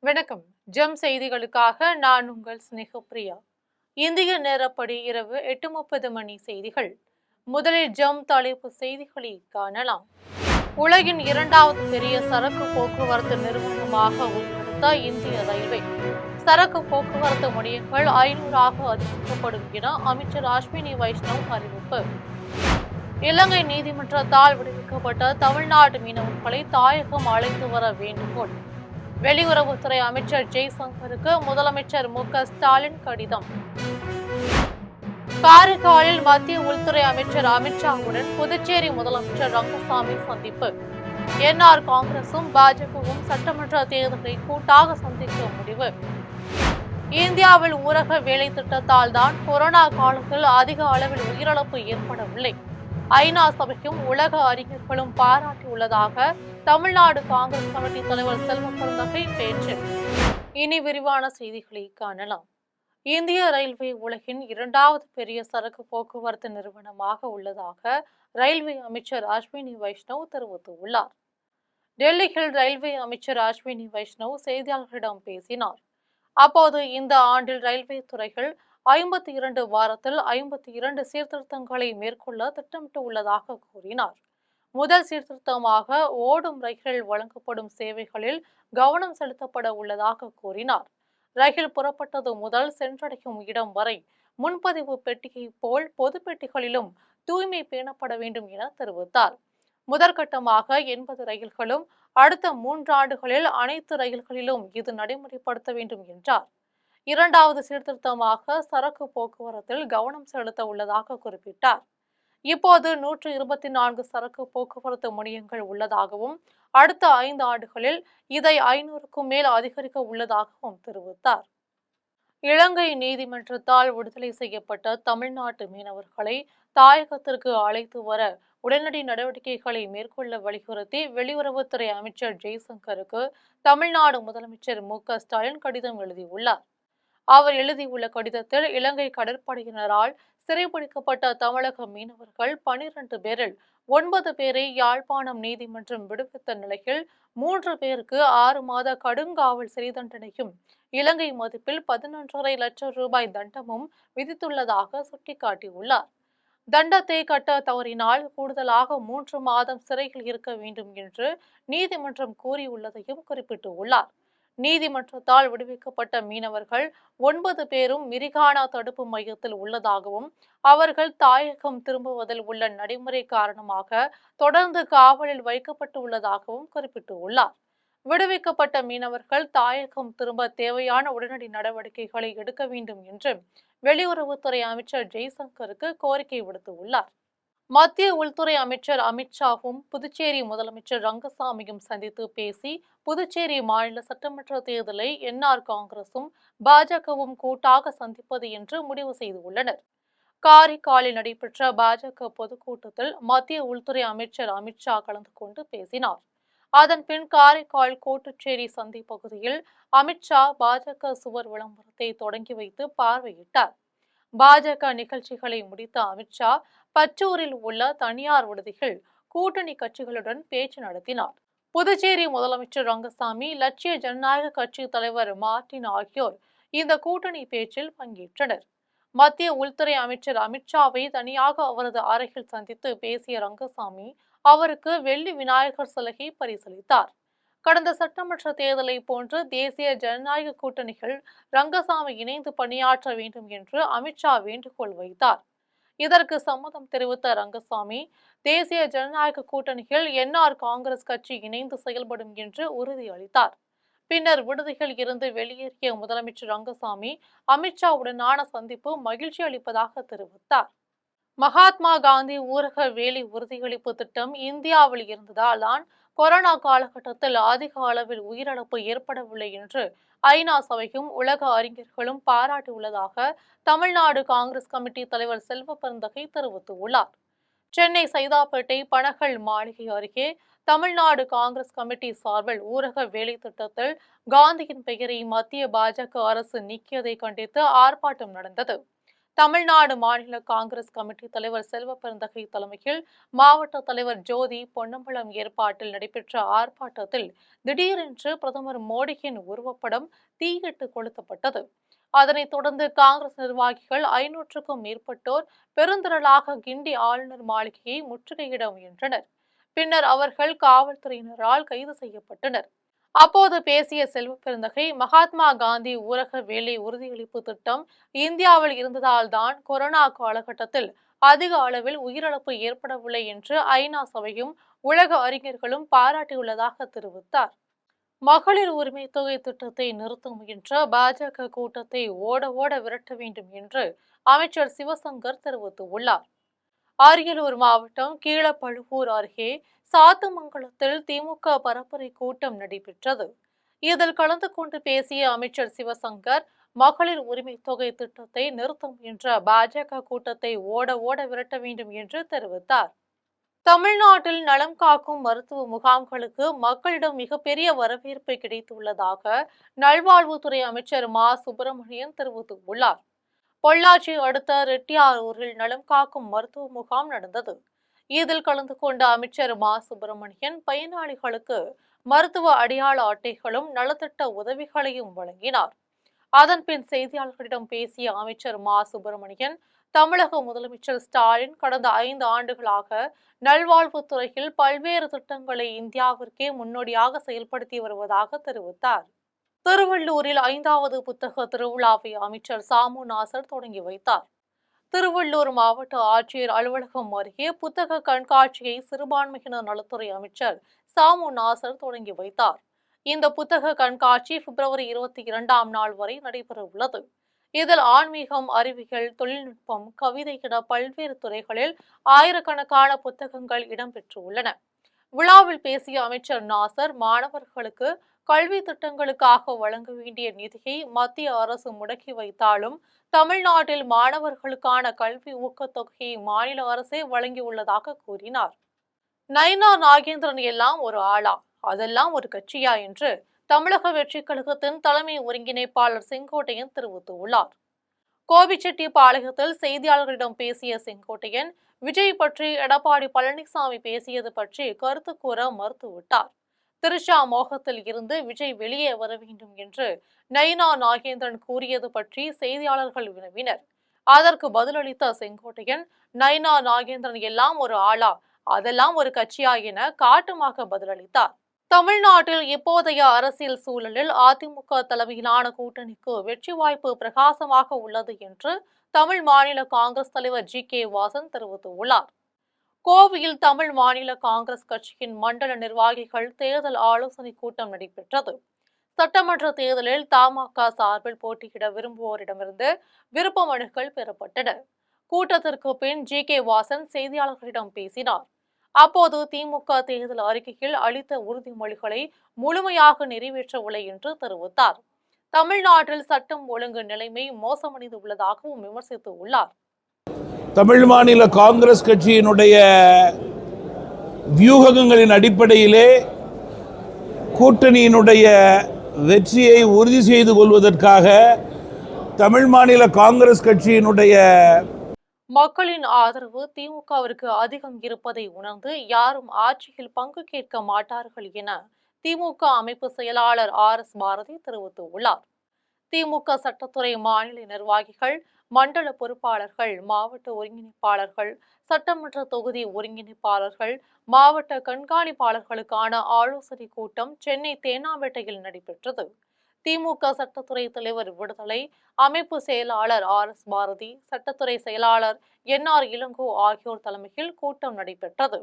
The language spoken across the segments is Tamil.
வணக்கம். ஜெம் செய்திகளுக்காக நான் உங்கள் ஸ்னேகப்பிரியா. இந்திய நேரப்படி இரவு 8:30 மணி செய்திகள். முதலில் ஜெம் தலைப்பு செய்திகளை காணலாம். உலகின் இரண்டாவது பெரிய சரக்கு போக்குவரத்து நிறுவனமாக உருவெடுத்த இந்திய ரயில்வே சரக்கு போக்குவரத்து முனையங்கள் 500ஆக அதிகரிக்கப்படும் என அமைச்சர் அஸ்வினி வைஷ்ணவ் அறிவிப்பு. இலங்கை நீதிமன்றத்தால் விடுவிக்கப்பட்ட தமிழ்நாடு மீனவர்களை தாயகம் அழைத்து வர வேண்டுகோள். வெளியுறவுத்துறை அமைச்சர் ஜெய்சங்கருக்கு முதலமைச்சர் மு.க.ஸ்டாலின் கடிதம். காரைக்காலில் மத்திய உள்துறை அமைச்சர் அமித்ஷாவுடன் புதுச்சேரி முதலமைச்சர் ரங்கசாமி சந்திப்பு. என்ஆர் காங்கிரசும் பாஜகவும் சட்டமன்ற தேர்தலை கூட்டாக சந்திக்க முடிவு. இந்தியாவில் ஊரக வேலை திட்டத்தால் தான் கொரோனா காலத்தில் அதிக அளவில் உயிரிழப்பு ஏற்படவில்லை. ஐநா சபையும் உலக அறிஞர்களும் பாராட்டியுள்ளதாக தமிழ்நாடு காங்கிரஸ் கமிட்டி தலைவர் செல்வ பெருந்தகை பேச்சு. இனி விரிவான செய்திகளை காணலாம். இந்திய ரயில்வே உலகின் இரண்டாவது பெரிய சரக்கு போக்குவரத்து நிறுவனமாக உள்ளதாக ரயில்வே அமைச்சர் அஸ்வினி வைஷ்ணவ் தெரிவித்துள்ளார். டெல்லியில் ரயில்வே அமைச்சர் அஸ்வினி வைஷ்ணவ் செய்தியாளர்களிடம் பேசினார். அப்போது இந்த ஆண்டில் ரயில்வே துறைகள் 52 வாரத்தில் 52 சீர்திருத்தங்களை மேற்கொள்ள திட்டமிட்டுள்ளதாக கூறினார். முதல் சீர்திருத்தமாக ஓடும் ரயில்களில் வழங்கப்படும் சேவைகளில் கவனம் செலுத்தப்பட உள்ளதாக கூறினார். ரயில் புறப்பட்டது முதல் சென்றடையும் இடம் வரை முன்பதிவு பெட்டியை போல் பொது பெட்டிகளிலும் தூய்மை பேணப்பட வேண்டும் என தெரிவித்தார். முதற்கட்டமாக 80 ரயில்களும் அடுத்த 3 ஆண்டுகளில் அனைத்து ரயில்களிலும் இது நடைமுறைப்படுத்த வேண்டும் என்றார். இரண்டாவது சீர்திருத்தமாக சரக்கு போக்குவரத்தில் கவனம் செலுத்த உள்ளதாக குறிப்பிட்டார். இப்போது 124 சரக்கு போக்குவரத்து முனையங்கள் உள்ளதாகவும் அடுத்த 5 ஆண்டுகளில் இதை 500க்கும் மேல் அதிகரிக்க உள்ளதாகவும் தெரிவித்தார். இலங்கை நீதிமன்றத்தால் விடுதலை செய்யப்பட்ட தமிழ்நாட்டு மீனவர்களை தாயகத்திற்கு அழைத்து வர உடனடி நடவடிக்கைகளை மேற்கொள்ள வலியுறுத்தி வெளியுறவுத்துறை அமைச்சர் ஜெய்சங்கருக்கு தமிழ்நாடு முதலமைச்சர் மு.க.ஸ்டாலின் கடிதம் எழுதியுள்ளார். அவர் எழுதியுள்ள கடிதத்தில் இலங்கை கடற்படையினரால் சிறைபிடிக்கப்பட்ட தமிழக மீனவர்கள் 12 பேரில் 9 பேரை யாழ்ப்பாணம் நீதிமன்றம் விடுவித்த நிலையில் 3 பேருக்கு 6 மாத கடுங்காவல் சிறை தண்டனையும் இலங்கை மதிப்பில் 11.5 லட்சம் ரூபாய் தண்டமும் விதித்துள்ளதாக சுட்டிக்காட்டியுள்ளார். தண்டத்தை கட்ட தவறினால் கூடுதலாக 3 மாதம் சிறையில் இருக்க வேண்டும் என்று நீதிமன்றம் கூறியுள்ளதையும் குறிப்பிட்டுள்ளார். நீதிமன்றத்தால் விடுவிக்கப்பட்ட மீனவர்கள் 9 பேரும் மிரிகானா தடுப்பு மையத்தில் உள்ளதாகவும் அவர்கள் தாயகம் திரும்புவதில் உள்ள நடைமுறை காரணமாக தொடர்ந்து காவலில் வைக்கப்பட்டுள்ளதாகவும் குறிப்பிட்டுள்ளார். விடுவிக்கப்பட்ட மீனவர்கள் தாயகம் திரும்ப தேவையான உடனடி நடவடிக்கைகளை எடுக்க வேண்டும் என்று வெளியுறவுத்துறை அமைச்சர் ஜெய்சங்கருக்கு கோரிக்கை விடுத்துள்ளார். மத்திய உள்துறை அமைச்சர் அமித்ஷாவும் புதுச்சேரி முதலமைச்சர் ரங்கசாமியும் சந்தித்து பேசி புதுச்சேரி மாநில சட்டமன்ற தேர்தலை என்ஆர் காங்கிரசும் பாஜகவும் கூட்டாக சந்திப்பது என்று முடிவு செய்துள்ளனர். காரைக்காலில் நடைபெற்ற பாஜக பொதுக்கூட்டத்தில் மத்திய உள்துறை அமைச்சர் அமித்ஷா கலந்து கொண்டு பேசினார். அதன்பின் காரைக்கால் கோட்டுச்சேரி சந்தை பகுதியில் அமித்ஷா பாஜக சுவர் விளம்பரத்தை தொடங்கி வைத்து பார்வையிட்டார். பாஜக நிகழ்ச்சிகளை முடித்த அமித்ஷா பச்சூரில் உள்ள தனியார் விடுதியில் கூட்டணி கட்சிகளுடன் பேச்சு நடத்தினார். புதுச்சேரி முதலமைச்சர் ரங்கசாமி, லட்சிய ஜனநாயக கட்சி தலைவர் மார்டின் ஆகியோர் இந்த கூட்டணி பேச்சில் பங்கேற்றனர். மத்திய உள்துறை அமைச்சர் அமித்ஷாவை தனியாக அவரது அறையில் சந்தித்து பேசிய ரங்கசாமி அவருக்கு வெள்ளி விநாயகர் சிலையை பரிசளித்தார். கடந்த சட்டமன்ற தேர்தலை போன்று தேசிய ஜனநாயக கூட்டணிகள் ரங்கசாமி இணைந்து பணியாற்ற வேண்டும் என்று அமித்ஷா வேண்டுகோள் வைத்தார். இதற்கு சம்மதம் தெரிவித்த ரங்கசாமி தேசிய ஜனநாயக கூட்டணியில் என்ஆர் காங்கிரஸ் கட்சி இணைந்து செயல்படும் என்று உறுதியளித்தார். பின்னர் விடுதியில் இருந்து வெளியேறிய முதலமைச்சர் ரங்கசாமி அமித்ஷாவுடனான சந்திப்பு மகிழ்ச்சி அளிப்பதாக தெரிவித்தார். மகாத்மா காந்தி ஊரக வேலை உறுதியளிப்பு திட்டம் இந்தியாவில் இருந்ததால் தான் கொரோனா காலகட்டத்தில் அதிக அளவில் உயிரிழப்பு ஏற்படவில்லை என்று ஐநா சபையும் உலக அறிஞர்களும் பாராட்டியுள்ளதாக தமிழ்நாடு காங்கிரஸ் கமிட்டி தலைவர் செல்வ பெருந்தகை தெரிவித்துள்ளார். சென்னை சைதாப்பேட்டை பனகல் மாளிகை அருகே தமிழ்நாடு காங்கிரஸ் கமிட்டி சார்பில் ஊரக வேலை திட்டத்தில் காந்தியின் பெயரை மத்திய பாஜக அரசு நீக்கியதை கண்டித்து ஆர்ப்பாட்டம் நடந்தது. தமிழ்நாடு மாநில காங்கிரஸ் கமிட்டி தலைவர் செல்வப்பெருந்தகை தலைமையில் மாவட்ட தலைவர் ஜோதி பொன்னம்பலம் ஏற்பாட்டில் நடைபெற்ற ஆர்ப்பாட்டத்தில் திடீரென்று பிரதமர் மோடியின் உருவப்படம் தீயிட்டு கொளுத்தப்பட்டது. அதனைத் தொடர்ந்து காங்கிரஸ் நிர்வாகிகள் 500க்கும் மேற்பட்டோர் பெருந்திரளாக கிண்டி ஆளுநர் மாளிகையை முற்றுகையிட முயன்றனர். பின்னர் அவர்கள் காவல்துறையினரால் கைது செய்யப்பட்டனர். அப்போது பேசிய செல்வப்பெருந்தகை, மகாத்மா காந்தி ஊரக வேலை உறுதியளிப்பு திட்டம் இந்தியாவில் இருந்ததால் தான் கொரோனா காலகட்டத்தில் அதிக அளவில் உயிரிழப்பு ஏற்படவில்லை என்று ஐநா சபையும் உலக அறிஞர்களும் பாராட்டியுள்ளதாக தெரிவித்தார். மகளிர் உரிமை தொகை திட்டத்தை நிறுத்த முயன்ற பாஜக கூட்டத்தை ஓட ஓட விரட்ட வேண்டும் என்று அமைச்சர் சிவசங்கர் தெரிவித்துள்ளார். அரியலூர் மாவட்டம் கீழப்பழுவூர் அருகே சாத்தமங்கலத்தில் திமுக பரப்புரை கூட்டம் நடைபெற்றது. இதில் கலந்து கொண்டு பேசிய அமைச்சர் சிவசங்கர், மகளிர் உரிமை தொகை திட்டத்தை நிறுத்த முயன்ற பாஜக கூட்டத்தை ஓட ஓட விரட்ட வேண்டும் என்று தெரிவித்தார். தமிழ்நாட்டில் நலம் காக்கும் மருத்துவ முகாம்களுக்கு மக்களிடம் மிகப்பெரிய வரவேற்பு கிடைத்துள்ளதாக நல்வாழ்வுத்துறை அமைச்சர் மா சுப்பிரமணியன் தெரிவித்துள்ளார். பொள்ளாச்சி அடுத்த ரெட்டியாரூரில் நலம் காக்கும் மருத்துவ முகாம் நடந்தது. இதில் கலந்து கொண்ட அமைச்சர் மா சுப்பிரமணியன் பயனாளிகளுக்கு மருத்துவ அடையாள அட்டைகளும் நலத்திட்ட உதவிகளையும் வழங்கினார். அதன்பின் செய்தியாளர்களிடம் பேசிய அமைச்சர் மா சுப்பிரமணியன், தமிழக முதலமைச்சர் ஸ்டாலின் கடந்த 5 ஆண்டுகளாக நல்வாழ்வுத்துறையில் பல்வேறு திட்டங்களை இந்தியாவிற்கே முன்னோடியாக செயல்படுத்தி வருவதாக தெரிவித்தார். திருவள்ளூரில் 5வது புத்தக திருவிழாவை அமைச்சர் சாமு நாசர் தொடங்கி வைத்தார். திருவள்ளூர் மாவட்ட ஆட்சியர் அலுவலகம் அருகே புத்தக கண்காட்சியை சிறுபான்மையினர் நலத்துறை அமைச்சர் சாமு நாசர் தொடங்கி வைத்தார். இந்த புத்தக கண்காட்சி பிப்ரவரி 22ஆம் நாள் வரை நடைபெறவுள்ளது. இதில் ஆன்மீகம், அறிவியல், தொழில்நுட்பம், கவிதை என பல்வேறு துறைகளில் ஆயிரக்கணக்கான புத்தகங்கள் இடம்பெற்றுள்ளன. விழாவில் பேசிய அமைச்சர் நாசர், மாணவர்களுக்கு கல்வி திட்டங்களுக்காக வழங்க வேண்டிய நிதியை மத்திய அரசு முடக்கி வைத்தாலும் தமிழ்நாட்டில் மாணவர்களுக்கான கல்வி ஊக்கத்தொகையை மாநில அரசே வழங்கியுள்ளதாக கூறினார். நயினா நாகேந்திரன் எல்லாம் ஒரு ஆளா, அதெல்லாம் ஒரு கட்சியா என்று தமிழக வெற்றிக் கழகத்தின் தலைமை ஒருங்கிணைப்பாளர் செங்கோட்டையன் தெரிவித்துள்ளார். கோபிச்செட்டிப்பாளையத்தில் செய்தியாளர்களிடம் பேசிய செங்கோட்டையன், விஜய் பற்றி எடப்பாடி பழனிசாமி பேசியது பற்றி கருத்து கூற மறுத்துவிட்டார். திருச்சா மோகத்தில் இருந்து விஜய் வெளியே வர வேண்டும் என்று நயினா நாகேந்திரன் கூறியது பற்றி செய்தியாளர்கள் வினவினர். அதற்கு பதிலளித்த செங்கோட்டையன், நயினா நாகேந்திரன் எல்லாம் ஒரு ஆளா, அதெல்லாம் ஒரு கட்சியா என காட்டமாக பதிலளித்தார். தமிழ்நாட்டில் இப்போதைய அரசியல் சூழலில் அதிமுக தலைமையிலான கூட்டணிக்கு வெற்றி வாய்ப்பு பிரகாசமாக உள்ளது என்று தமிழ் மாநில காங்கிரஸ் தலைவர் ஜி.கே. வாசன் தெரிவித்துள்ளார். கோவையில் தமிழ் மாநில காங்கிரஸ் கட்சியின் மண்டல நிர்வாகிகள் தேர்தல் ஆலோசனை கூட்டம் நடைபெற்றது. சட்டமன்ற தேர்தலில் தமாக சார்பில் போட்டியிட விரும்புவோரிடமிருந்து விருப்ப மனுக்கள் பெறப்பட்டன. கூட்டத்திற்கு பின் ஜி.கே. வாசன் செய்தியாளர்களிடம் பேசினார். அப்போது திமுக தேர்தல் அறிக்கையில் அளித்த உறுதிமொழிகளை முழுமையாக நிறைவேற்றவில்லை என்று தெரிவித்தார். தமிழ்நாட்டில் சட்டம் ஒழுங்கு நிலைமை மோசமடைந்துள்ளதாகவும் விமர்சித்துள்ளார். தமிழ் மாநில காங்கிரஸ் கட்சியினுடைய வியூகங்களின் அடிப்படையிலே கூட்டணியினுடைய வெற்றியை உறுதி செய்து கொள்வதற்காக தமிழ் மாநில காங்கிரஸ் கட்சியினுடைய மக்களின் ஆதரவு திமுகவிற்கு அதிகம் இருப்பதை உணர்ந்து யாரும் ஆட்சியில் பங்கு கேட்க மாட்டார்கள் என திமுக அமைப்பு செயலாளர் ஆர்.எஸ். பாரதி தெரிவித்துள்ளார். திமுக சட்டத்துறை மாநில நிர்வாகிகள், மண்டல பொறுப்பாளர்கள், மாவட்ட ஒருங்கிணைப்பாளர்கள், சட்டமன்ற தொகுதி ஒருங்கிணைப்பாளர்கள், மாவட்ட கண்காணிப்பாளர்களுக்கான ஆலோசனை கூட்டம் சென்னை தேனாம்பேட்டையில் நடைபெற்றது. திமுக சட்டத்துறை தலைவர் விடுதலை, அமைப்பு செயலாளர் ஆர்.எஸ். பாரதி, சட்டத்துறை செயலாளர் என்.ஆர். இளங்கோ ஆகியோர் தலைமையில் கூட்டம் நடைபெற்றது.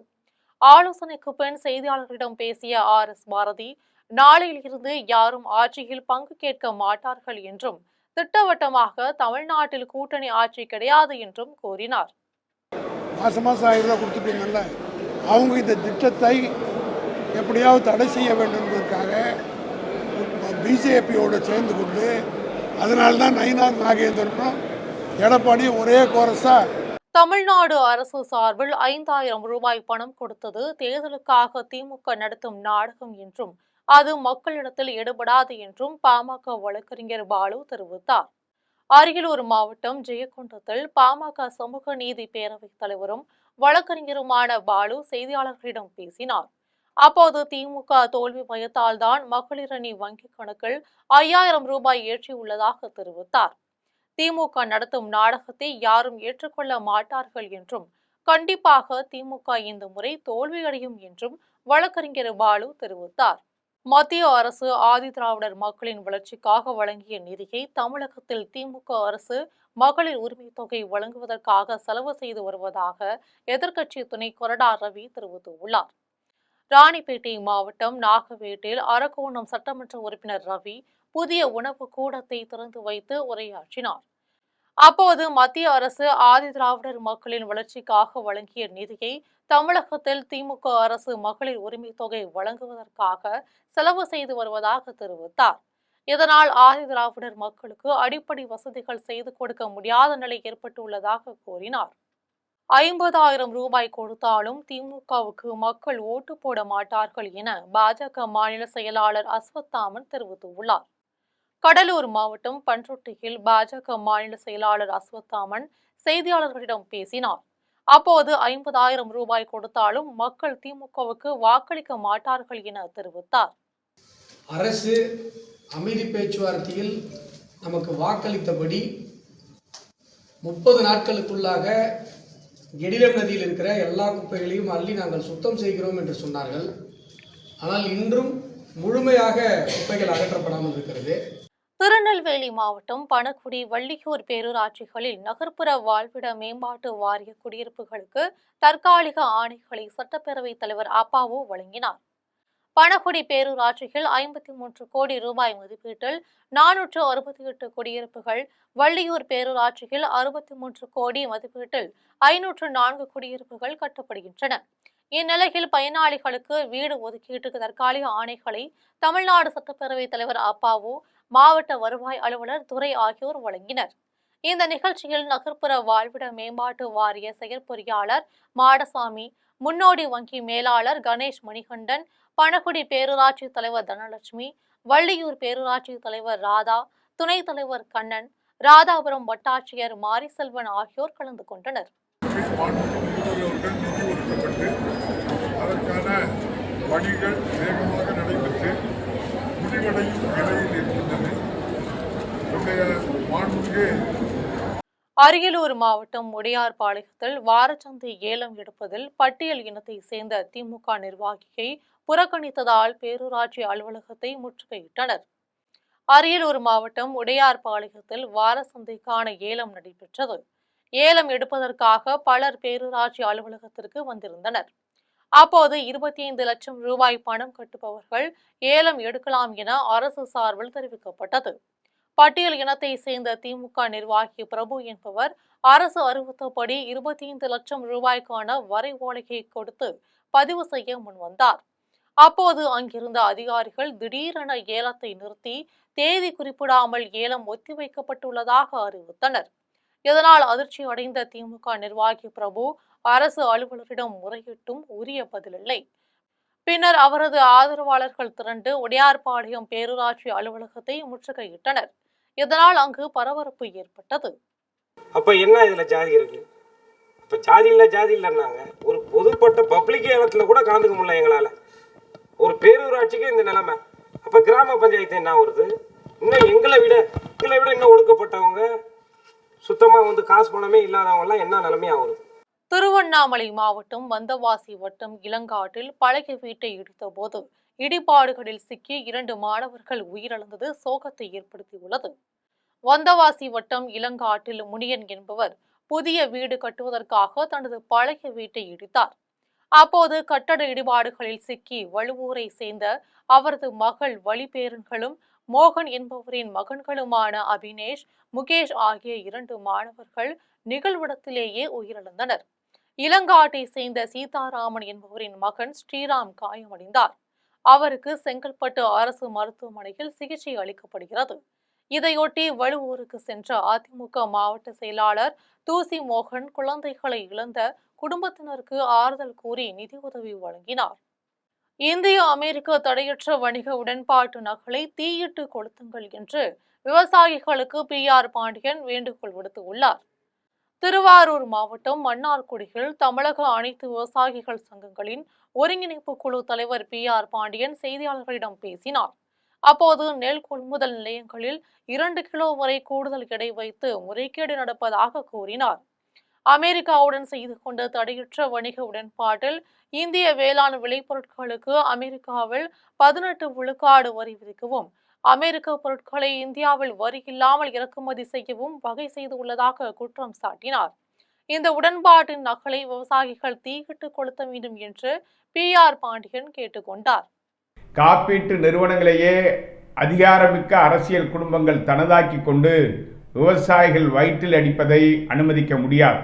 ஆலோசனைக்கு பின் செய்தியாளர்களிடம் பேசிய ஆர்.எஸ். பாரதி, நாளையில் இருந்து யாரும் ஆட்சியில் பங்கு கேட்க மாட்டார்கள் என்றும் திட்டவட்டமாக தமிழ்நாட்டில் கூட்டணி ஆட்சி கிடையாது என்றும் கூறினார். மாசம் 1000 ரூபாய் கொடுத்துட்டீங்கல்ல, அவங்க இந்த திட்டத்தை எப்படியாவது தடை செய்ய வேண்டும் என்பதற்காக பிஜேபியோடு சேர்ந்து கொண்டு, அதனால்தான் நயினா நாகேந்திரனும் எடப்பாடியும் ஒரே கோரஸா தமிழ்நாடு அரசு சார்பில் 5000 ரூபாய் பணம் கொடுத்தது தேர்தலுக்காக திமுக நடத்தும் நாடகம் என்றும் அது மக்களிடத்தில் எடுபடாது என்றும் பாமக வழக்கறிஞர் பாலு தெரிவித்தார். அரியலூர் மாவட்டம் ஜெயங்கொண்டத்தில் பாமக சமூக நீதி பேரவைத் தலைவரும் வழக்கறிஞருமான பாலு செய்தியாளர்களிடம் பேசினார். அப்போது திமுக தோல்வி பயத்தால் தான் மகளிர் அணி வங்கிக் கணக்கில் 5000 ரூபாய் ஏற்றியுள்ளதாக தெரிவித்தார். திமுக நடத்தும் நாடகத்தை யாரும் ஏற்றுக்கொள்ள மாட்டார்கள் என்றும், கண்டிப்பாக திமுக இந்த முறை தோல்வியடையும் என்றும் வழக்கறிஞர் பாலு தெரிவித்தார். மத்திய அரசு ஆதிதிராவிடர் மக்களின் வளர்ச்சிக்காக வழங்கிய நிதியை தமிழகத்தில் திமுக அரசு மகளிர் உரிமை தொகை வழங்குவதற்காக செலவு செய்து வருவதாக எதிர்க்கட்சி துணை கொறடா ரவி தெரிவித்துள்ளார். ராணிப்பேட்டை மாவட்டம் நாகவேட்டில் அரக்கோணம் சட்டமன்ற உறுப்பினர் ரவி புதிய உணவு கூடத்தை திறந்து வைத்து உரையாற்றினார். அப்போது மத்திய அரசு ஆதிதிராவிடர் மக்களின் வளர்ச்சிக்காக வழங்கிய நிதியை தமிழகத்தில் திமுக அரசு மகளிர் உரிமை தொகை வழங்குவதற்காக செலவு செய்து வருவதாக தெரிவித்தார். இதனால் ஆதிதிராவிடர் மக்களுக்கு அடிப்படை வசதிகள் செய்து கொடுக்க முடியாத நிலை ஏற்பட்டுள்ளதாக கூறினார். 50,000 ரூபாய் கொடுத்தாலும் திமுகவுக்கு மக்கள் ஓட்டு போட மாட்டார்கள் என பாஜக மாநில செயலாளர் அஸ்வத்தாமன் தெரிவித்துள்ளார். கடலூர் மாவட்டம் பண்ருட்டியில் பாஜக மாநில செயலாளர் அஸ்வத்தாமன் செய்தியாளர்களிடம் பேசினார். அப்போது 50,000 ரூபாய் கொடுத்தாலும் மக்கள் திமுகவுக்கு வாக்களிக்க மாட்டார்கள் என தெரிவித்தார். அரசு அமைதி பேச்சுவார்த்தையில் நமக்கு வாக்களித்தபடி 30 நாட்களுக்குள்ளாக கெடிலம் நதியில் இருக்கிற எல்லா குப்பைகளையும் அள்ளி நாங்கள் சுத்தம் செய்கிறோம் என்று சொன்னார்கள். ஆனால் இன்றும் முழுமையாக குப்பைகள் அகற்றப்படாமல் இருக்கிறது. திருநெல்வேலி மாவட்டம் பணக்குடி வள்ளியூர் பேரூராட்சிகளில் நகர்ப்புற வாழ்விட மேம்பாட்டு வாரிய குடியிருப்புகளுக்கு தற்காலிக ஆணைகளை சட்டப்பேரவைத் தலைவர் அப்பாவு வழங்கினார். பணக்குடி பேரூராட்சியில் 53 கோடி ரூபாய் மதிப்பீட்டில் 468 குடியிருப்புகள், வள்ளியூர் பேரூராட்சியில் 63 கோடி மதிப்பீட்டில் 504 குடியிருப்புகள் கட்டப்படுகின்றன. இந்நிலையில் பயனாளிகளுக்கு வீடு ஒதுக்கீட்டுக்கு தற்காலிக ஆணைகளை தமிழ்நாடு சட்டப்பேரவைத் தலைவர் அப்பாவு, மாவட்ட வருவாய் அலுவலர் துரை ஆகியோர் வழங்கினர். இந்த நிகழ்ச்சியில் நகர்ப்புற வாழ்விட மேம்பாட்டு வாரிய செயற்பொறியாளர் மாடசாமி, முன்னோடி வங்கி மேலாளர் கணேஷ் மணிகண்டன், பணக்குடி பேரூராட்சி தலைவர் தனலட்சுமி, வள்ளியூர் பேரூராட்சி தலைவர் ராதா, துணைத் தலைவர் கண்ணன், ராதாபுரம் வட்டாட்சியர் மாரிசெல்வன் ஆகியோர் கலந்து கொண்டனர். அதற்கான பணிகள் வேகமாக நடைபெற்று முடிவடையும் நிலையில் இருக்கின்றன. அரியலூர் மாவட்டம் உடையார்பாளையத்தில் வாரச்சந்தை ஏலம் எடுப்பதில் பட்டியல் இனத்தை சேர்ந்த திமுக நிர்வாகியை புறக்கணித்ததால் பேரூராட்சி அலுவலகத்தை முற்றுகையிட்டனர். அரியலூர் மாவட்டம் உடையார்பாளையத்தில் வாரச்சந்தைக்கான ஏலம் நடைபெற்றது. ஏலம் எடுப்பதற்காக பலர் பேரூராட்சி அலுவலகத்திற்கு வந்திருந்தனர். அப்போது 25 லட்சம் ரூபாய் பணம் கட்டுபவர்கள் ஏலம் எடுக்கலாம் என அரசு சார்பில் தெரிவிக்கப்பட்டது. பட்டியல் இனத்தை சேர்ந்த திமுக நிர்வாகி பிரபு என்பவர் அரசு அறிவித்தபடி 25 லட்சம் ரூபாய்க்கான வரை ஓலையை கொடுத்து பதிவு செய்ய முன்வந்தார். அப்போது அங்கிருந்த அதிகாரிகள் திடீரென ஏலத்தை நிறுத்தி தேதி குறிப்பிடாமல் ஏலம் ஒத்திவைக்கப்பட்டுள்ளதாக அறிவித்தனர். இதனால் அதிர்ச்சி அடைந்த திமுக நிர்வாகி பிரபு அரசு அலுவலரிடம் முறையிட்டும் உரிய பதிலில்லை. பின்னர் அவரது ஆதரவாளர்கள் திரண்டு உடையார்பாளையம் பேரூராட்சி அலுவலகத்தை முற்றுகையிட்டனர். இதனால் அங்கு பரபரப்பு ஏற்பட்டது. அப்ப என்ன இதுல ஜாதி இருக்கு? இப்ப ஜாதி இல்லைன்னாங்க. ஒரு பொதுப்பட்ட பப்ளிக் இடத்துல கூட கலந்துக்க முடியல எங்களால. ஒரு பேரூராட்சிக்கு இந்த நிலைமை. அப்ப கிராம பஞ்சாயத்து என்ன வருது? இன்னும் எங்களை விட இன்னும் ஒடுக்கப்பட்டவங்க, சுத்தமா காசு பணமே இல்லாதவங்க எல்லாம் என்ன நிலைமையா வருது? திருவண்ணாமலை மாவட்டம் வந்தவாசி வட்டம் இளங்காட்டில் பழைய வீட்டை இடித்த போது இடிபாடுகளில் சிக்கி 2 மாணவர்கள் உயிரிழந்தது சோகத்தை ஏற்படுத்தியுள்ளது. வந்தவாசி வட்டம் இளங்காட்டில் முனியன் என்பவர் புதிய வீடு கட்டுவதற்காக தனது பழைய வீட்டை இடித்தார். அப்போது கட்டட இடிபாடுகளில் சிக்கி வழுவூரை சேர்ந்த அவரது மகள் வழிபேரன்களும் மோகன் என்பவரின் மகன்களுமான அபினேஷ், முகேஷ் ஆகிய 2 மாணவர்கள் நிகழ்விடத்திலேயே உயிரிழந்தனர். இளங்காட்டை சேர்ந்த சீதாராமன் என்பவரின் மகன் ஸ்ரீராம் காயமடைந்தார். அவருக்கு செங்கல்பட்டு அரசு மருத்துவமனையில் சிகிச்சை அளிக்கப்படுகிறது. இதையொட்டி வழுவூருக்கு சென்ற அதிமுக மாவட்ட செயலாளர் தூசி மோகன் குழந்தைகளை இழந்த குடும்பத்தினருக்கு ஆறுதல் கூறி நிதியுதவி வழங்கினார். இந்திய அமெரிக்க தடையற்ற வணிக உடன்பாட்டு நகலை தீயிட்டு கொளுத்துங்கள் என்று விவசாயிகளுக்கு PR பாண்டியன் வேண்டுகோள் விடுத்துள்ளார். திருவாரூர் மாவட்டம் மன்னார்குடியில் தமிழக அனைத்து விவசாயிகள் சங்கங்களின் ஒருங்கிணைப்பு குழு தலைவர் PR பாண்டியன் செய்தியாளர்களிடம் பேசினார். அப்போது நெல் கொள்முதல் நிலையங்களில் 2 கிலோ வரை கூடுதல் எடை வைத்து முறைகேடு நடப்பதாக கூறினார். அமெரிக்காவுடன் செய்து கொண்ட தடையற்ற வணிக உடன்பாட்டில் இந்திய வேளாண் விளைபொருட்களுக்கு அமெரிக்காவில் 18 விழுக்காடு வரி விதிக்கவும், அமெரிக்க பொருட்களை இந்தியாவில் வரி இல்லாமல் இறக்குமதி செய்யவும் வகை செய்துள்ளதாக குற்றம் சாட்டினார். இந்த உடன்பாட்டின் நகலை விவசாயிகள் தீயிட்டு கொளுத்த வேண்டும் என்று PR பாண்டியன் கேட்டுக்கொண்டார். காப்பீட்டு நிறுவனங்களையே அதிகாரமிக்க அரசியல் குடும்பங்கள் தனதாக்கி கொண்டு விவசாயிகள் வயிற்றில் அடிப்பதை அனுமதிக்க முடியாது.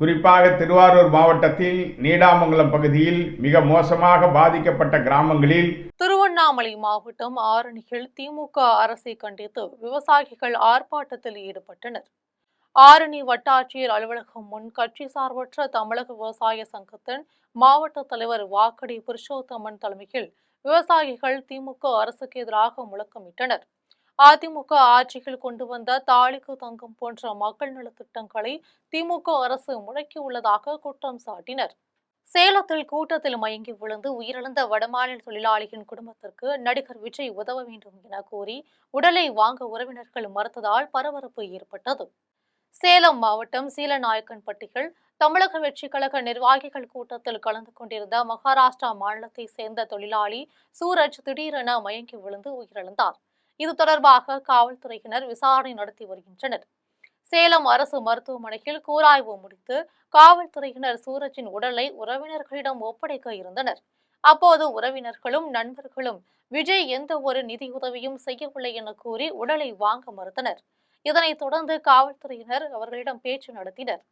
குறிப்பாக திருவாரூர் மாவட்டத்தில் நீடாமங்கலம் பகுதியில் மிக மோசமாக பாதிக்கப்பட்ட கிராமங்களில் திருவண்ணாமலை மாவட்டம் ஆரணியில் திமுக அரசை கண்டித்து விவசாயிகள் ஆர்ப்பாட்டத்தில் ஈடுபட்டனர். ஆரணி வட்டாட்சியர் அலுவலகம் முன் கட்சி சார்பற்ற தமிழக விவசாய சங்கத்தின் மாவட்ட தலைவர் வாக்கடி புருஷோத்தமன் தலைமையில் விவசாயிகள் திமுக அரசுக்கு எதிராக முழக்கமிட்டனர். அதிமுக ஆட்சியில் கொண்டு வந்த தாலிக்கு தங்கம் போன்ற மக்கள் நலத்திட்டங்களை திமுக அரசு முடக்கியுள்ளதாக குற்றம் சாட்டினர். சேலத்தில் கூட்டத்தில் மயங்கி விழுந்து உயிரிழந்த வடமாநில தொழிலாளியின் குடும்பத்திற்கு நடிகர் விஜய் உதவ வேண்டும் என கோரி உடலை வாங்க உறவினர்கள் மறுத்ததால் பரபரப்பு ஏற்பட்டது. சேலம் மாவட்டம் சீலநாயக்கன்பட்டியில் தமிழக வெற்றிக் கழக நிர்வாகிகள் கூட்டத்தில் கலந்து கொண்டிருந்த மகாராஷ்டிரா மாநிலத்தை சேர்ந்த தொழிலாளி சூரஜ் திடீரென மயங்கி விழுந்து உயிரிழந்தார். இது தொடர்பாக காவல்துறையினர் விசாரணை நடத்தி வருகின்றனர். சேலம் அரசு மருத்துவமனையில் கூராய்வு முடித்து காவல்துறையினர் சூரஜின் உடலை உறவினர்களிடம் ஒப்படைக்க இருந்தனர். அப்போது உறவினர்களும் நண்பர்களும் விஜய் எந்த ஒரு நிதியுதவியும் செய்யவில்லை என கூறி உடலை வாங்க மறுத்தனர். இதனைத் தொடர்ந்து காவல்துறையினர் அவர்களிடம் பேச்சு நடத்தினர்.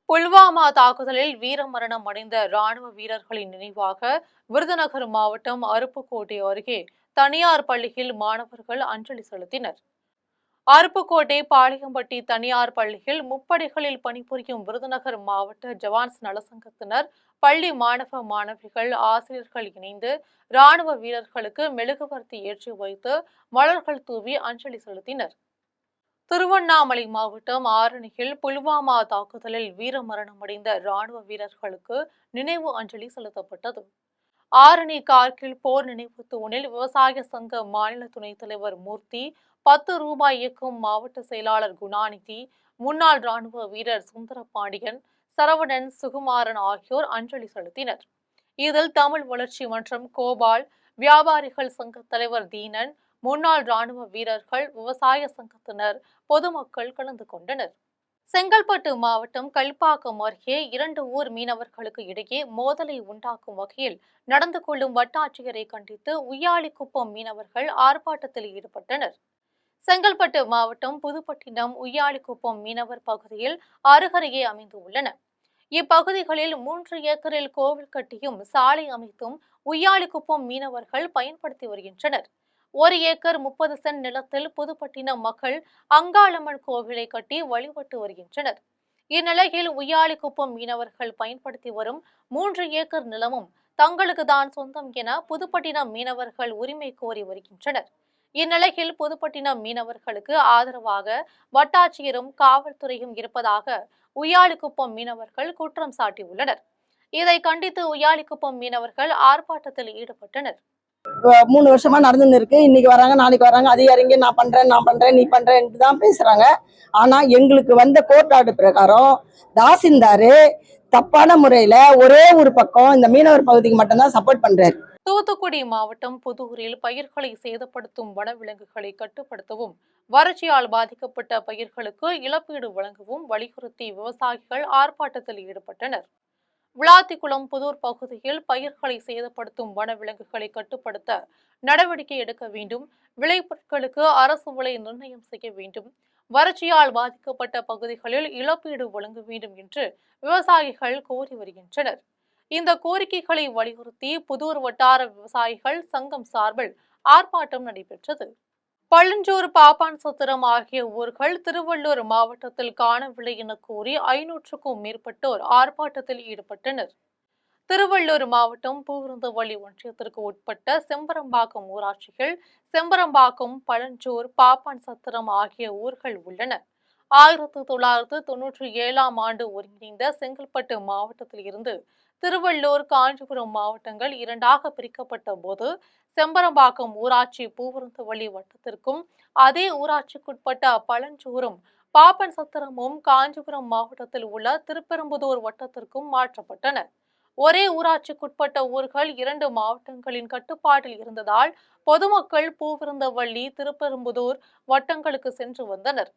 புல்வாமா தாக்குதலில் வீரமரணம் அடைந்த ராணுவ வீரர்களின் நினைவாக விருதுநகர் மாவட்டம் அருப்புக்கோட்டை அருகே தனியார் பள்ளியில் மாணவர்கள் அஞ்சலி செலுத்தினர். அருப்புக்கோட்டை பாளையம்பட்டி தனியார் பள்ளியில் முப்படைகளில் பணிபுரியும் விருதுநகர் மாவட்ட ஜவான்ஸ் நலசங்கத்தினர் பள்ளி மாணவ மாணவிகள் ஆசிரியர்கள் இணைந்து ராணுவ வீரர்களுக்கு மெழுகுவர்த்தி ஏற்றி வைத்து மலர்கள் தூவி அஞ்சலி செலுத்தினர். திருவண்ணாமலை மாவட்டம் ஆரணியில் புல்வாமா தாக்குதலில் வீரமரணம் அடைந்த ராணுவ வீரர்களுக்கு நினைவு அஞ்சலி செலுத்தப்பட்டது. ஆரணி கார்கில் போர் நினைவு தூணில் விவசாய சங்க மாநில துணைத் தலைவர் மூர்த்தி, 10 ரூபாய் இயக்கும் மாவட்ட செயலாளர் குணாநிதி, முன்னாள் ராணுவ வீரர் சுந்தரபாண்டியன், சரவணன், சுகுமாரன் ஆகியோர் அஞ்சலி செலுத்தினர். இதில் தமிழ் வளர்ச்சி மன்றம் கோபால், வியாபாரிகள் சங்க தலைவர் தீனன், முன்னாள் ராணுவ வீரர்கள், விவசாய சங்கத்தினர், பொதுமக்கள் கலந்து கொண்டனர். செங்கல்பட்டு மாவட்டம் கல்பாக்கம் அருகே 2 ஊர் மீனவர்களுக்கு இடையே மோதலை உண்டாக்கும் வகையில் நடந்து கொள்ளும் வட்டாட்சியரை கண்டித்து உய்யாலிக்குப்பம் மீனவர்கள் ஆர்ப்பாட்டத்தில் ஈடுபட்டனர். செங்கல்பட்டு மாவட்டம் புதுப்பட்டினம் உய்யாலிக்குப்பம் மீனவர் பகுதியில் அருகருகே அமைந்துள்ளன. இப்பகுதிகளில் 3 ஏக்கரில் கோவில் கட்டியும் சாலை அமைத்தும் உய்யாலிக்குப்பம் மீனவர்கள் பயன்படுத்தி வருகின்றனர். 1 ஏக்கர் 30 சென்ட் நிலத்தில் புதுப்பட்டினம் மக்கள் அங்காளம்மன் கோவிலை கட்டி வழிபட்டு வருகின்றனர். இந்நிலையில் உய்யாலிக்குப்பம் மீனவர்கள் பயன்படுத்தி வரும் 3 ஏக்கர் நிலமும் தங்களுக்கு தான் சொந்தம் என புதுப்பட்டினம் மீனவர்கள் உரிமை கோரி வருகின்றனர். இந்நிலையில் புதுப்பட்டினம் மீனவர்களுக்கு ஆதரவாக வட்டாட்சியரும் காவல்துறையும் இருப்பதாக உய்யாலிக்குப்பம் மீனவர்கள் குற்றம் சாட்டியுள்ளனர். இதை கண்டித்து உய்யாலிக்குப்பம் மீனவர்கள் ஆர்ப்பாட்டத்தில் ஈடுபட்டனர். 3 வருஷமா நடந்துன்னு இருக்கு. இன்னைக்கு வராங்க, நாளைக்கு வராங்க, அதிகாரிங்க நான் பண்றேன் நீ பண்றேன்னு தான் பேசுறாங்க. ஆனா எங்களுக்கு வந்த கோர்ட் ஆர்டர் பிரகாரம் தாசில்தாரு தப்பான முறையில ஒரே ஒரு பக்கம் இந்த மீனவர் பகுதிக்கு மட்டும்தான் சப்போர்ட் பண்றாரு. தூத்துக்குடி மாவட்டம் புதூரில் பயிர்களை சேதப்படுத்தும் வனவிலங்குகளை கட்டுப்படுத்தவும், வறட்சியால் பாதிக்கப்பட்ட பயிர்களுக்கு இழப்பீடு வழங்கவும் வலியுறுத்தி விவசாயிகள் ஆர்ப்பாட்டத்தில் ஈடுபட்டனர். விளாத்திக்குளம் புதூர் பகுதியில் பயிர்களை சேதப்படுத்தும் வனவிலங்குகளை கட்டுப்படுத்த நடவடிக்கை எடுக்க வேண்டும், விளைபொருட்களுக்கு அரசு விலை நிர்ணயம் செய்ய வேண்டும், வறட்சியால் பாதிக்கப்பட்ட பகுதிகளில் இழப்பீடு வழங்க வேண்டும் என்று விவசாயிகள் கோரி வருகின்றனர். இந்த கோரிக்கைகளை வலியுறுத்தி புதூர் வட்டார விவசாயிகள் சங்கம் சார்பில் ஆர்ப்பாட்டம் நடைபெற்றது. பழஞ்சூர், பாப்பான் சத்திரம் ஆகிய ஊர்கள் திருவள்ளூர் மாவட்டத்தில் காணவில்லை என கூறி 500க்கும் மேற்பட்டோர் ஆர்ப்பாட்டத்தில் ஈடுபட்டனர். திருவள்ளூர் மாவட்டம் பூவிருந்தவள்ளி ஒன்றியத்திற்கு உட்பட்ட செம்பரம்பாக்கம் ஊராட்சியில் செம்பரம்பாக்கம், பழஞ்சூர், பாப்பான் சத்திரம் ஆகிய ஊர்கள் உள்ளன. 1997ஆம் ஆண்டு ஒருங்கிணைந்த செங்கல்பட்டு மாவட்டத்தில் இருந்து திருவள்ளூர், காஞ்சிபுரம் மாவட்டங்கள் இரண்டாக பிரிக்கப்பட்ட போது செம்பரம்பாக்கம் ஊராட்சி பூவிருந்தவள்ளி வட்டத்திற்கும், அதே ஊராட்சிக்குட்பட்ட பழஞ்சூரும், பாப்பன் சத்திரமும் காஞ்சிபுரம் மாவட்டத்தில் உள்ள திருப்பெரும்புதூர் வட்டத்திற்கும் மாற்றப்பட்டன. ஒரே ஊராட்சிக்குட்பட்ட ஊர்கள் 2 மாவட்டங்களின் கட்டுப்பாட்டில் இருந்ததால் பொதுமக்கள் பூவிருந்தவள்ளி, திருப்பெரும்புதூர் வட்டங்களுக்கு சென்று வந்தனர்.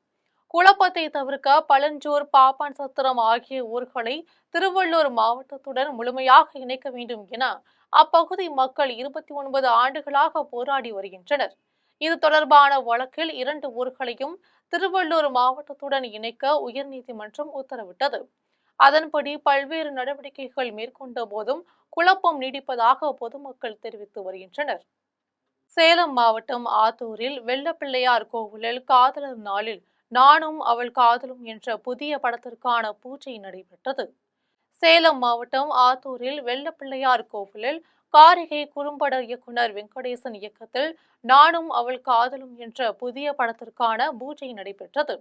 குழப்பத்தை தவிர்க்க பழஞ்சூர், பாப்பான் சத்திரம் ஆகிய ஊர்களை திருவள்ளூர் மாவட்டத்துடன் முழுமையாக இணைக்க வேண்டும் என அப்பகுதி மக்கள் 29 ஆண்டுகளாக போராடி வருகின்றனர். இது தொடர்பான வழக்கில் 2 ஊர்களையும் திருவள்ளூர் மாவட்டத்துடன் இணைக்க உயர்நீதிமன்றம் உத்தரவிட்டது. அதன்படி பல்வேறு நடவடிக்கைகள் மேற்கொண்ட போதும் குழப்பம் நீடிப்பதாக பொதுமக்கள் தெரிவித்து வருகின்றனர். சேலம் மாவட்டம் ஆத்தூரில் வெள்ளப்பிள்ளையார் கோவிலில் காதலர் நாளில் நானும் அவள் காதலும் என்ற புதிய படத்திற்கான பூஜை நடைபெற்றது. சேலம் மாவட்டம் ஆத்தூரில் வெள்ளப்பிள்ளையார் கோவிலில் காரிகை குறும்பட இயக்குனர் வெங்கடேசன் இயக்கத்தில் நானும் அவள் காதலும் என்ற புதிய படத்திற்கான பூஜை நடைபெற்றது.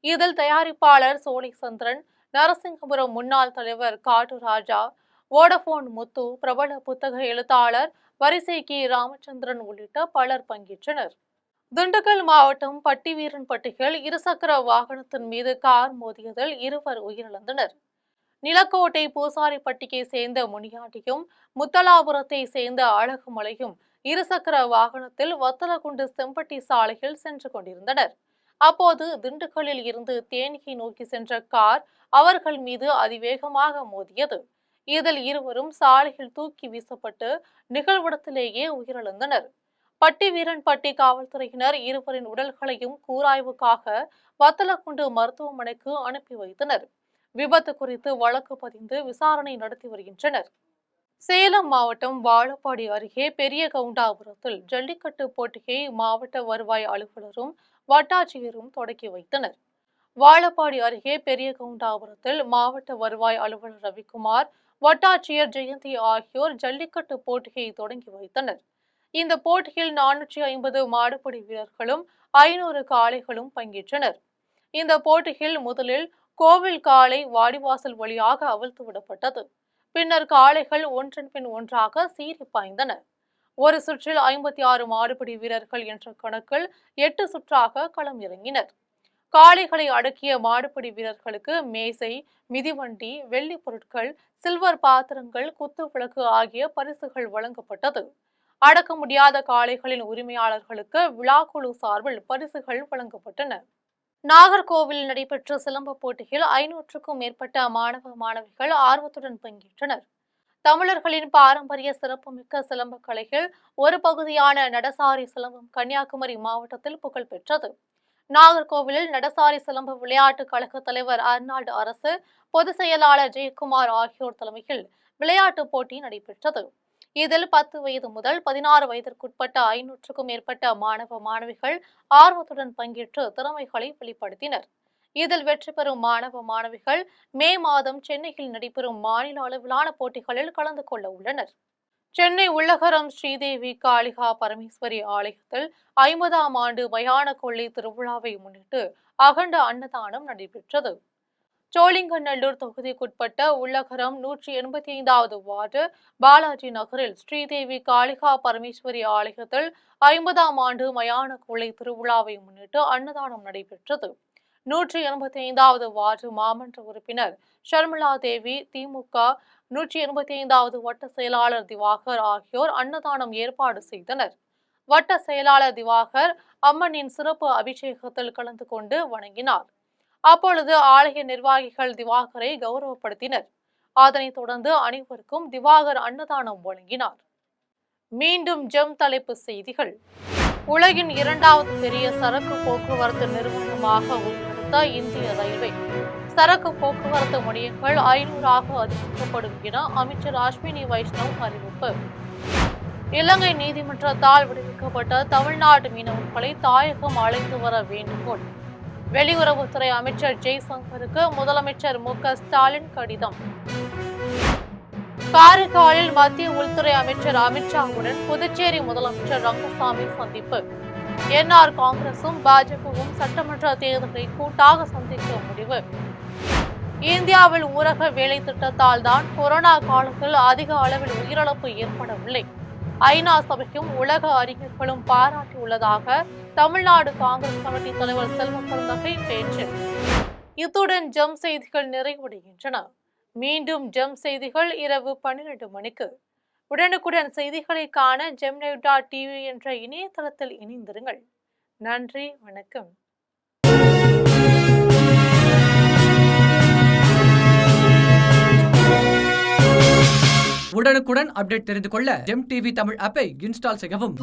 இதில் தயாரிப்பாளர் சோலைசந்திரன், நரசிங்கபுரம் முன்னாள் தலைவர் காட்டு ராஜா, வோடபோன் முத்து, பிரபல புத்தக எழுத்தாளர் வரிசை கி. ராமச்சந்திரன் உள்ளிட்ட பலர் பங்கேற்றனர். திண்டுக்கல் மாவட்டம் பட்டிவீரன்பட்டியில் இருசக்கர வாகனத்தின் மீது கார் மோதியதில் 2 உயிரிழந்தனர். நிலக்கோட்டை பூசாரிப்பட்டியை சேர்ந்த முனியாண்டியும், முத்தலாபுரத்தை சேர்ந்த அழகுமலையும் இருசக்கர வாகனத்தில் வத்தலகுண்டு செம்பட்டி சாலையில் சென்று கொண்டிருந்தனர். அப்போது திண்டுக்கல்லில் இருந்து தேனியை நோக்கி சென்ற கார் அவர்கள் மீது அதிவேகமாக மோதியது. இதில் 2 சாலையில் தூக்கி வீசப்பட்டு நிகழ்விடத்திலேயே உயிரிழந்தனர். பட்டிவீரன்பட்டி காவல்துறையினர் 2 உடல்களையும் கூராய்வுக்காக வத்தலகுண்டு மருத்துவமனைக்கு அனுப்பி வைத்தனர். விபத்து குறித்து வழக்கு பதிந்து விசாரணை நடத்தி வருகின்றனர். சேலம் மாவட்டம் வாழப்பாடி அருகே பெரிய கவுண்டாபுரத்தில் ஜல்லிக்கட்டு போட்டியை மாவட்ட வருவாய் அலுவலரும் வட்டாட்சியரும் தொடங்கி வைத்தனர். வாழப்பாடி அருகே பெரிய கவுண்டாபுரத்தில் மாவட்ட வருவாய் அலுவலர் ரவிக்குமார், வட்டாட்சியர் ஜெயந்தி ஆகியோர் ஜல்லிக்கட்டு போட்டியை தொடங்கி வைத்தனர். இந்த போட்டியில் 450 மாடுபிடி வீரர்களும் 500 காளைகளும் பங்கேற்றனர். இந்த போட்டியில் முதலில் கோவில் காளை வாடிவாசல் வழியாக அவிழ்த்து விடப்பட்டது. பின்னர் காளைகள் ஒன்றன் பின் ஒன்றாக சீறி பாய்ந்தன. ஒரு சுற்றில் 56 மாடுபிடி வீரர்கள் என்ற கணக்கில் 8 சுற்றாக களம் இறங்கினர். காளைகளை அடக்கிய மாடுபிடி வீரர்களுக்கு மேசை, மிதிவண்டி, வெள்ளி பொருட்கள், சில்வர் பாத்திரங்கள், குத்து விளக்கு ஆகிய பரிசுகள் வழங்கப்பட்டது. அடக்க முடியாத காளைகளின் உரிமையாளர்களுக்கு விழாக்குழு சார்பில் பரிசுகள் வழங்கப்பட்டன. நாகர்கோவிலில் நடைபெற்ற சிலம்ப போட்டியில் 500க்கும் மேற்பட்ட மாணவ மாணவிகள் ஆர்வத்துடன் பங்கேற்றனர். தமிழர்களின் பாரம்பரிய சிறப்புமிக்க சிலம்ப கலைகள் ஒரு பகுதியான நடசாரி சிலம்பம் கன்னியாகுமரி மாவட்டத்தில் புகழ் பெற்றது. நாகர்கோவிலில் நடசாரி சிலம்ப விளையாட்டுக் கழக தலைவர் அர்னால்டு அரசு, பொதுச் செயலாளர் ஜெயக்குமார் ஆகியோர் தலைமையில் விளையாட்டுப் போட்டி நடைபெற்றது. இதில் 10 வயது முதல் 16 வயதிற்குட்பட்ட 500க்கும் மேற்பட்ட மாணவ மாணவிகள் ஆர்வத்துடன் பங்கேற்று திறமைகளை வெளிப்படுத்தினர். இதில் வெற்றி பெறும் மாணவ மாணவிகள் மே மாதம் சென்னையில் நடைபெறும் மாநில அளவிலான போட்டிகளில் கலந்து கொள்ள உள்ளனர். சென்னை உள்ளகரம் ஸ்ரீதேவி காளிகா பரமேஸ்வரி ஆலயத்தில் 50ஆம் ஆண்டு மயான கொள்ளை திருவிழாவை முன்னிட்டு அகண்ட அன்னதானம் நடைபெற்றது. சோழிங்கநல்லூர் தொகுதிக்குட்பட்ட உள்ளகரம் 185வது வார்டு பாலாஜி நகரில் ஸ்ரீதேவி காளிகா பரமேஸ்வரி ஆலயத்தில் 50ஆம் ஆண்டு மயான கொள்ளை திருவிழாவை முன்னிட்டு அன்னதானம் நடைபெற்றது. 185வது வார்டு மாமன்ற உறுப்பினர் ஷர்மிளா தேவி, திமுக 185வது வட்ட செயலாளர் திவாகர் ஆகியோர் அன்னதானம் ஏற்பாடு செய்தனர். வட்ட செயலாளர் திவாகர் அம்மனின் சிறப்பு அபிஷேகத்தில் கலந்து கொண்டு வணங்கினார். அப்பொழுது ஆலய நிர்வாகிகள் திவாகரை கௌரவப்படுத்தினர். அதனைத் தொடர்ந்து அனைவருக்கும் திவாகர் அன்னதானம் வழங்கினார். மீண்டும் ஜெம் தலைப்பு செய்திகள். உலகின் 2வது பெரிய சரக்கு போக்குவரத்து நிறுவனமாக உருவெடுத்த இந்திய ரயில்வே சரக்கு போக்குவரத்து முனையங்கள் 500ஆக அதிகரிக்கப்படும் என அமைச்சர் அஸ்வினி வைஷ்ணவ் அறிவிப்பு. இலங்கை நீதிமன்றத்தால் விடுவிக்கப்பட்ட தமிழ்நாடு மீனவர்களை தாயகம் அழைத்து வர வேண்டுகோள். வெளியுறவுத்துறை அமைச்சர் ஜெய்சங்கருக்கு முதலமைச்சர் மு.க.ஸ்டாலின் கடிதம். காரைக்காலில் மத்திய உள்துறை அமைச்சர் அமித்ஷாவுடன் புதுச்சேரி முதலமைச்சர் ரங்கசாமி சந்திப்பு. என்ஆர் காங்கிரசும் பாஜகவும் சட்டமன்ற தேர்தலை கூட்டாக சந்திக்க முடிவு. இந்தியாவில் ஊரக வேலை திட்டத்தால் தான் கொரோனா காலத்தில் அதிக அளவில் உயிரிழப்பு ஏற்படவில்லை. ஐநா சபைக்கும் உலக அறிஞர்களும் பாராட்டியுள்ளதாக தமிழ்நாடு காங்கிரஸ் கமிட்டி தலைவர் செல்வ பெருந்தகை பேச்சு. இத்துடன் ஜெம் செய்திகள் நிறைவடைகின்றன. மீண்டும் ஜெம் செய்திகள் இரவு 12 மணிக்கு. உடனுக்குடன் செய்திகளை காண gemnews.tv என்ற இணையதளத்தில் இணைந்திருங்கள். நன்றி, வணக்கம். உடனுக்குடன் அப்டேட் தெரிந்து கொள்ள ஜெம் டிவி தமிழ் ஆப்பை இன்ஸ்டால் செய்யவும்.